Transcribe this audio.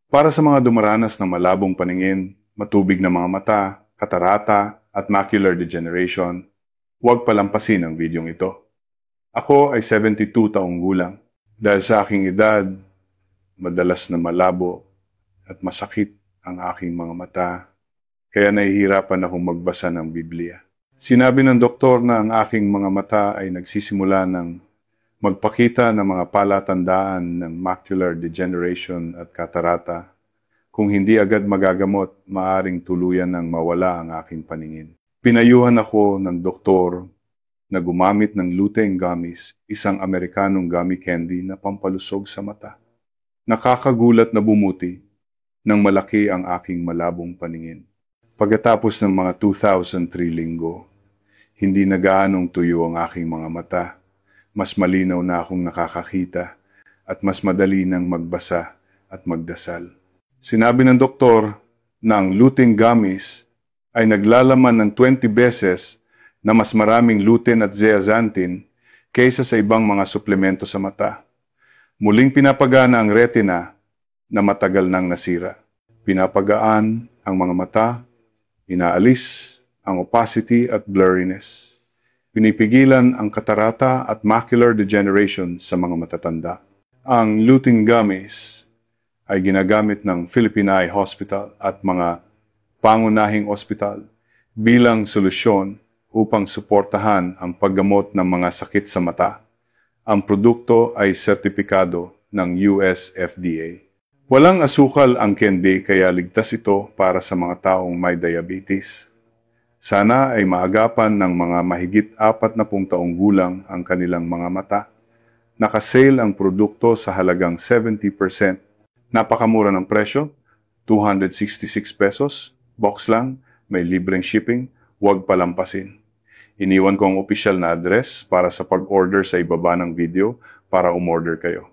Para sa mga dumaranas ng malabong paningin, matubig na mga mata, katarata, at macular degeneration, huwag palampasin ang videong ito. Ako ay 72 taong gulang. Dahil sa aking edad, madalas na malabo at masakit ang aking mga mata, kaya nahihirapan akong magbasa ng Biblia. Sinabi ng doktor na ang aking mga mata ay nagsisimula ng magpakita ng mga palatandaan ng macular degeneration at katarata. Kung hindi agad magagamot, maaring tuluyan ng mawala ang aking paningin. Pinayuhan ako ng doktor na gumamit ng lutein gummies, isang Amerikanong gummy candy na pampalusog sa mata. Nakakagulat na bumuti nang malaki ang aking malabong paningin. Pagkatapos ng mga 2,003 linggo, hindi na gaanong tuyo ang aking mga mata. Mas malinaw na akong nakakakita at mas madali nang magbasa at magdasal. Sinabi ng doktor na ang lutein gummies ay naglalaman ng 20 beses na mas maraming lutein at zeaxanthin kaysa sa ibang mga suplemento sa mata. Muling pinapagana ang retina na matagal nang nasira. Pinapagaan ang mga mata, inaalis ang opacity at blurriness. Pinipigilan ang katarata at macular degeneration sa mga matatanda. Ang lutein gummies ay ginagamit ng Philippine Eye Hospital at mga pangunahing ospital bilang solusyon upang suportahan ang paggamot ng mga sakit sa mata. Ang produkto ay sertipikado ng US FDA. Walang asukal ang candy kaya ligtas ito para sa mga taong may diabetes. Sana ay maagapan ng mga mahigit 40 taong gulang ang kanilang mga mata. Nakasale ang produkto sa halagang 70%. Napakamura ng presyo, 266 pesos. Box lang, may libreng shipping, huwag palampasin. Iniwan ko ang opisyal na address para sa pag-order sa ibaba ng video para umorder kayo.